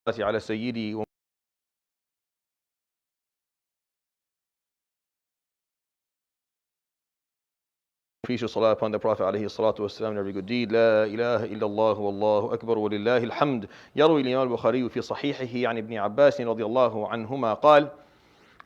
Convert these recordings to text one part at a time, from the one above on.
على سيدي Increase salah upon the Prophet عليه الصلاة والسلام in every good deed. لا إله إلا الله والله أكبر ولله الحمد. يروي الإمام البخاري في صحيحه عن ابن عباس رضي الله عنهما قال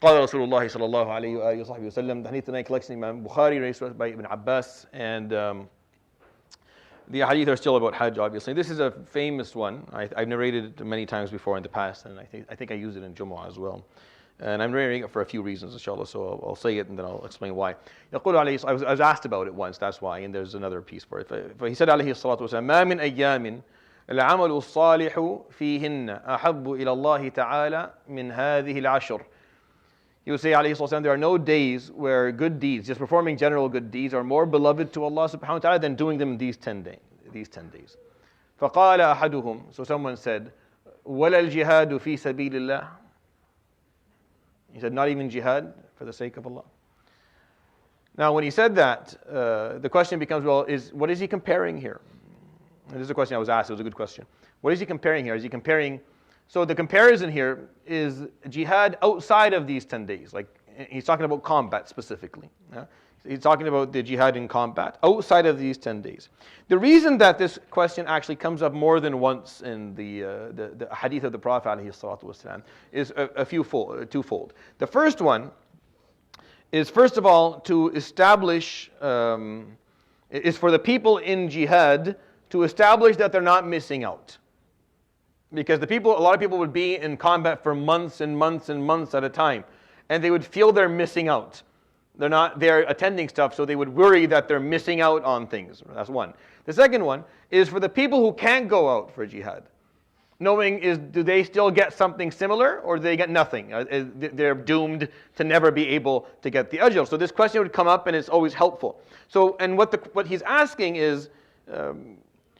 قال رسول الله صلى الله عليه وآله وصحبه وسلم. The hadith tonight collection Imam Bukhari raised by Ibn Abbas, and the hadith are still about Hajj, obviously. This is a famous one. I've narrated it many times before in the past, and I think I used it in Jumu'ah as well. And I'm narrating it for a few reasons, inshallah, so I'll say it and then I'll explain why. I was asked about it once, that's why, and there's another piece for it. He said, عليه الصلاة والسلام, ما من أيام العمل الصالح فيهن أحب إلى الله تعالى من هذه العشر. He would say, عليه الصلاة والسلام, there are no days where good deeds, just performing general good deeds, are more beloved to Allah subhanahu wa ta'ala than doing them these 10 days. فقال أحدهم, so someone said, ولا الجهاد في سبيل الله. He said, not even jihad for the sake of Allah. Now, when he said that, the question becomes, well, what is he comparing here? And this is a question I was asked. It was a good question. What is he comparing here? Is he comparing? So the comparison here is jihad outside of these 10 days. Like he's talking about combat specifically. Yeah? He's talking about the jihad in combat outside of these 10 days. The reason that this question actually comes up more than once in the hadith of the Prophet ﷺ is twofold. The first one is, first of all, to establish, is for the people in jihad to establish that they're not missing out. Because a lot of people would be in combat for months and months and months at a time, and they would feel they're missing out. They're attending stuff, so they would worry that they're missing out on things. That's one. The second one is for the people who can't go out for jihad. Knowing, do they still get something similar, or do they get nothing? They're doomed to never be able to get the ajr. So this question would come up, and it's always helpful. So, and what he's asking is,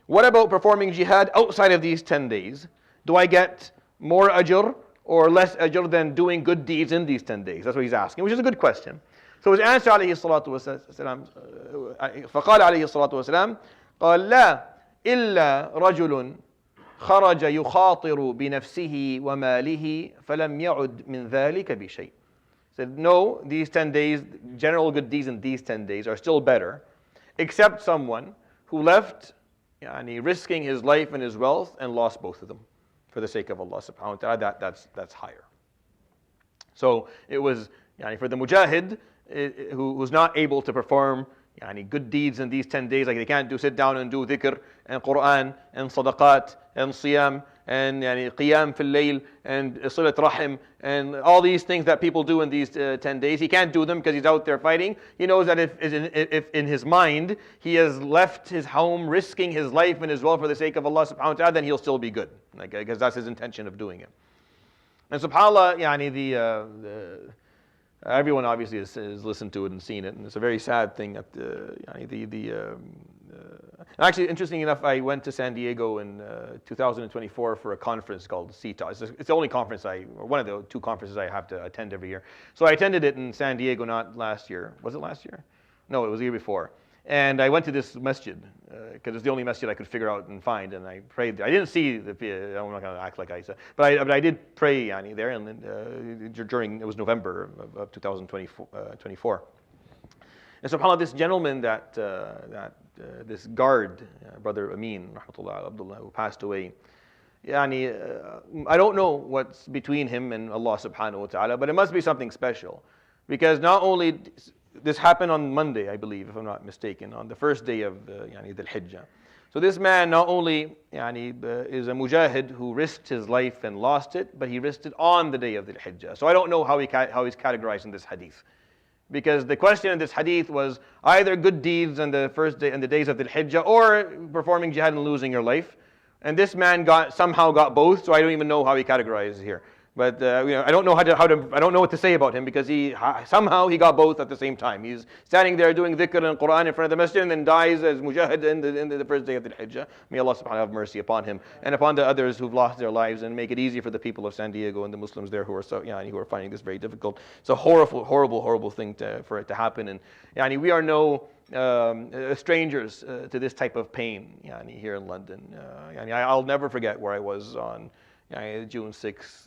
what about performing jihad outside of these 10 days? Do I get more ajr or less ajr than doing good deeds in these 10 days? That's what he's asking, which is a good question. So his answer عليه الصلاة والسلام فقال عليه الصلاة والسلام قال لا إلا رجل خرج يخاطر بنفسه وماله فلم يعد من ذلك بشيء. He said, no, these 10 days, general good deeds in these 10 days are still better, except someone who left risking his life and his wealth and lost both of them for the sake of Allah subhanahu wa ta'ala. That's higher. So it was for the mujahid who was not able to perform good deeds in these 10 days, like they can't sit down and do dhikr and Quran and sadaqat and siyam and qiyam fil layl and silat rahim and all these things that people do in these 10 days. He can't do them because he's out there fighting. He knows that if in his mind he has left his home risking his life and his wealth for the sake of Allah subhanahu wa ta'ala, then he'll still be good, because that's his intention of doing it. And subhanAllah, everyone obviously has listened to it and seen it, and it's a very sad thing that actually, interesting enough, I went to San Diego in 2024 for a conference called CETA. It's the only conference or one of the two conferences I have to attend every year. So I attended it in San Diego, not last year. Was it last year? No, it was the year before. And I went to this masjid, because it's the only masjid I could figure out and find, and I prayed there. I didn't see I'm not going to act like I said, but I did pray there, and during, it was November of 2024. And subhanAllah, this gentleman this guard, Brother Amin, rahmatullah Abdullah, who passed away, I don't know what's between him and Allah subhanahu wa ta'ala, but it must be something special. Because not only, this happened on Monday, I believe, if I'm not mistaken, on the first day of the Hijjah. So this man not only is a mujahid who risked his life and lost it, but he risked it on the day of the Hijjah. So I don't know how he's categorized in this hadith. Because the question in this hadith was either good deeds on the first day and the days of the Hijjah, or performing jihad and losing your life. And this man somehow got both, so I don't even know how he categorizes here. But I don't know I don't know what to say about him, because somehow he got both at the same time. He's standing there doing dhikr and Quran in front of the masjid, and then dies as mujahid in the first day of the Hijjah. May Allah subhanahu wa ta'ala have mercy upon him and upon the others who've lost their lives, and make it easy for the people of San Diego and the Muslims there who are finding this very difficult. It's a horrible thing for it to happen, and we are no strangers to this type of pain here in London. I'll never forget where I was on June 6th.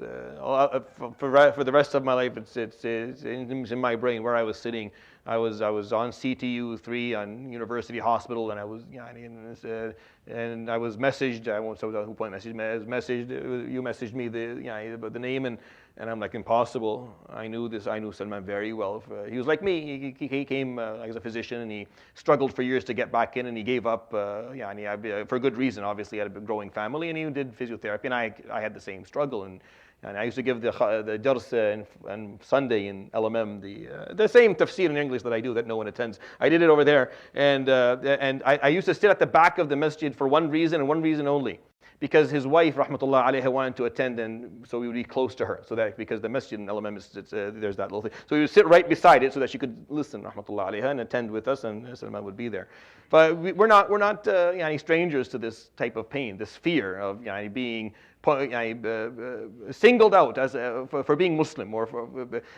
For the rest of my life, it's in my brain where I was sitting. I was on CTU 3 on University Hospital, and I was and I was messaged. I won't say who point messaged. You messaged me the name, and I'm like, impossible. I knew Salman very well. He was like me. He came as a physician, and he struggled for years to get back in, and he gave up. For good reason. Obviously, he had a growing family, and he did physiotherapy, and I had the same struggle. And I used to give the dars on Sunday in LMM, the same tafsir in English that I do that no one attends. I did it over there, and I used to sit at the back of the masjid for one reason and one reason only. Because his wife, rahmatullah alayha, wanted to attend, and so we would be close to her. So that because the masjid in LMM, there's that little thing. So we would sit right beside it so that she could listen, rahmatullah alayha, and attend with us, and Salman would be there. But we're not strangers to this type of pain, this fear of being singled out as for being Muslim,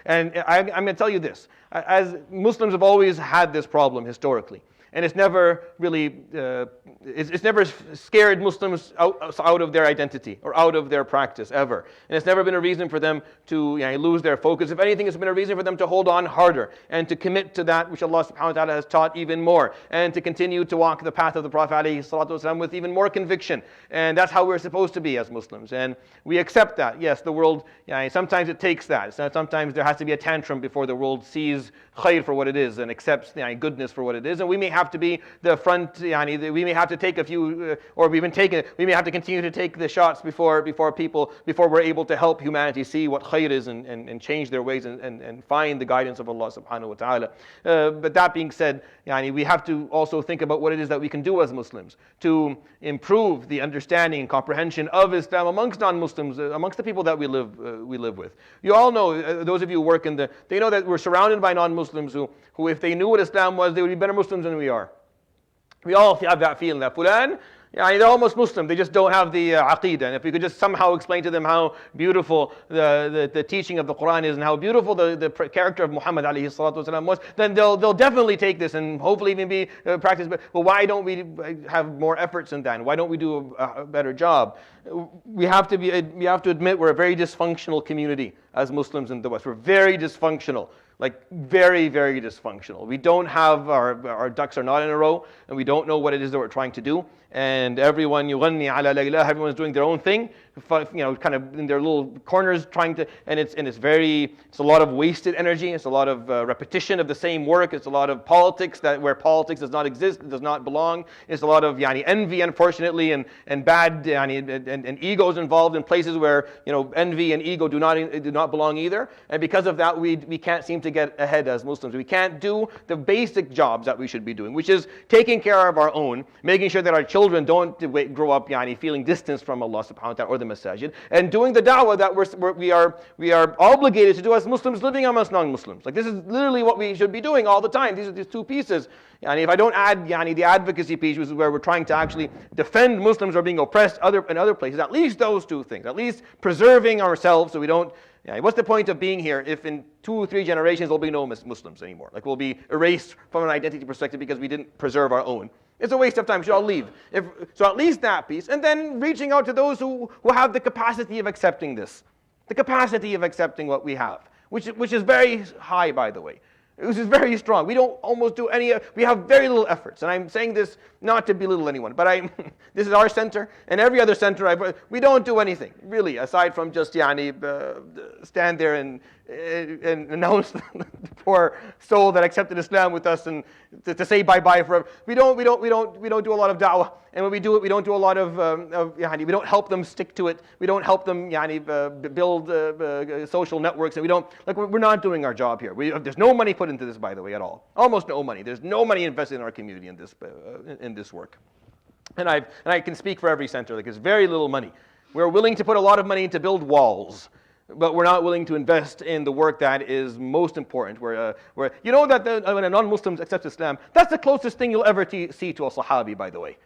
and I'm going to tell you this: as Muslims have always had this problem historically. And it's never really, it's never scared Muslims out of their identity or out of their practice ever. And it's never been a reason for them to lose their focus. If anything, it's been a reason for them to hold on harder and to commit to that which Allah subhanahu wa ta'ala has taught even more, and to continue to walk the path of the Prophet alayhi salatu wasalam with even more conviction. And that's how we're supposed to be as Muslims. And we accept that. Yes, the world, sometimes it takes that. Sometimes there has to be a tantrum before the world sees khair for what it is and accepts goodness for what it is. And we may have to be the front, we may have to take a few, or we may have to continue to take the shots before we're able to help humanity see what khair is and change their ways and find the guidance of Allah subhanahu wa ta'ala. But that being said, we have to also think about what it is that we can do as Muslims to improve the understanding and comprehension of Islam amongst non-Muslims, amongst the people that we live with. You all know, those of you who work they know that we're surrounded by non-Muslims who if they knew what Islam was, they would be better Muslims than we are. We all have that feeling that Fulan, they're almost Muslim, they just don't have the aqeedah. And if we could just somehow explain to them how beautiful the teaching of the Quran is and how beautiful the character of Muhammad alayhi salatu wasalam was, then they'll definitely take this and hopefully even be practiced. But why don't we have more efforts in that? And why don't we do a better job? We have to admit we're a very dysfunctional community as Muslims in the West. We're very dysfunctional. Like very, very dysfunctional. We don't have, our ducks are not in a row, and we don't know what it is that we're trying to do. And everyone, yuganni ala la ilaha, everyone's doing their own thing, kind of in their little corners trying to, and it's a lot of wasted energy, it's a lot of repetition of the same work, it's a lot of politics where politics does not exist, it does not belong, it's a lot of envy, unfortunately, and bad and egos involved in places where envy and ego do not belong either. And because of that, we can't seem to get ahead as Muslims. We can't do the basic jobs that we should be doing, which is taking care of our own, making sure that our children don't grow up feeling distanced from Allah subhanahu wa ta'ala or the masajid, and doing the da'wah that we are obligated to do as Muslims living amongst non-Muslims. Like this is literally what we should be doing all the time. These are these two pieces. If I don't add the advocacy piece, which is where we're trying to actually defend Muslims who are being oppressed in other places, at least those two things, at least preserving ourselves so we don't. What's the point of being here if in 2 or 3 generations there'll be no Muslims anymore? Like we'll be erased from an identity perspective because we didn't preserve our own. It's a waste of time. We should all leave. So at least that piece. And then reaching out to those who have the capacity of accepting this. The capacity of accepting what we have. Which is very high, by the way. Which is very strong. We don't almost do we have very little efforts. And I'm saying this not to belittle anyone, but this is our center, and every other center, we don't do anything, really, aside from just stand there and announce the poor soul that accepted Islam with us and to say bye-bye forever. We don't do a lot of da'wah. And when we do it, we don't do a lot of we don't help them stick to it. We don't help them build social networks. And we're not doing our job here. There's no money put into this, by the way, at all. Almost no money. There's no money invested in our community in this work. And I can speak for every center. There's very little money. We're willing to put a lot of money to build walls, but we're not willing to invest in the work that is most important. Where that when a non-Muslim accepts Islam, that's the closest thing you'll ever see to a Sahabi, by the way.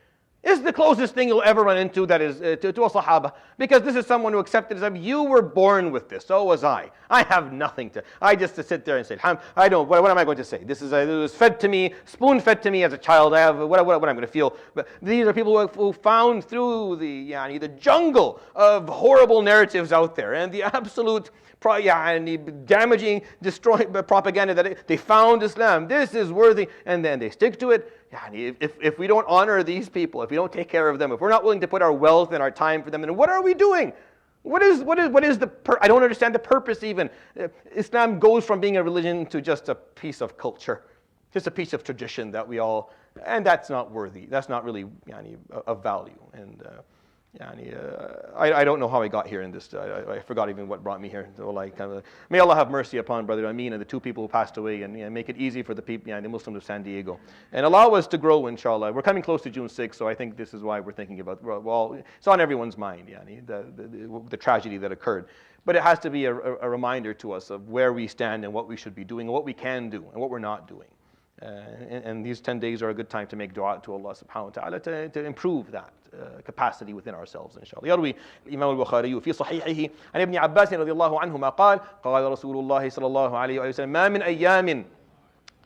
It's the closest thing you'll ever run into that is to a Sahaba. Because this is someone who accepted Islam. You were born with this, so was I. I have nothing to, I just to sit there and say, I don't, what am I going to say? This is, it was fed to me, spoon fed to me as a child. I have, what I'm going to feel. But these are people who found through the jungle of horrible narratives out there and the absolute damaging, destroying propaganda that they found Islam. This is worthy, and then they stick to it. If we don't honor these people, if we don't take care of them, if we're not willing to put our wealth and our time for them, then what are we doing? What is I don't understand the purpose even. Islam goes from being a religion to just a piece of culture, just a piece of tradition that we all, and that's not worthy. That's not really of value. And I don't know how I got here in this. I forgot even what brought me here. So may Allah have mercy upon Brother Amin and the two people who passed away, and make it easy for the people, the Muslims of San Diego, and allow us to grow, inshallah. We're coming close to June 6th, so I think this is why we're thinking about. Well, it's on everyone's mind, the tragedy that occurred. But it has to be a reminder to us of where we stand and what we should be doing and what we can do and what we're not doing. And these 10 days are a good time to make dua to Allah subhanahu wa ta'ala to improve that capacity within ourselves, inshallah. يروي الإمام البخاري في صحيحه عن ابن عباس رضي الله عنهما قال قال رسول الله صلى الله عليه وسلم ما من أيام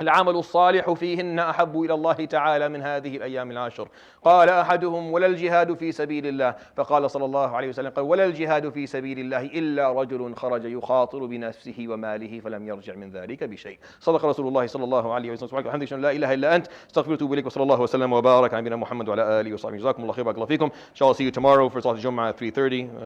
العمل الصالح فيهن أحب إلى الله تعالى من هذه الأيام العشر. قال أحدهم ولا الجهاد في سبيل الله. فقال صلى الله عليه وسلم قال ولا الجهاد في سبيل الله إلا رجل خرج يخاطر بنفسه وماله فلم يرجع من ذلك بشيء. صدق رسول الله صلى الله عليه وسلم. الحمد لله لا إله إلا أنت استغفر وأتوب إليك وصلى الله وسلم وبارك على نبينا محمد وعلى آله وصحبه. جزاكم الله خير. بارك الله فيكم. Inshallah, see you tomorrow for Salat Jum'ah at 3:30.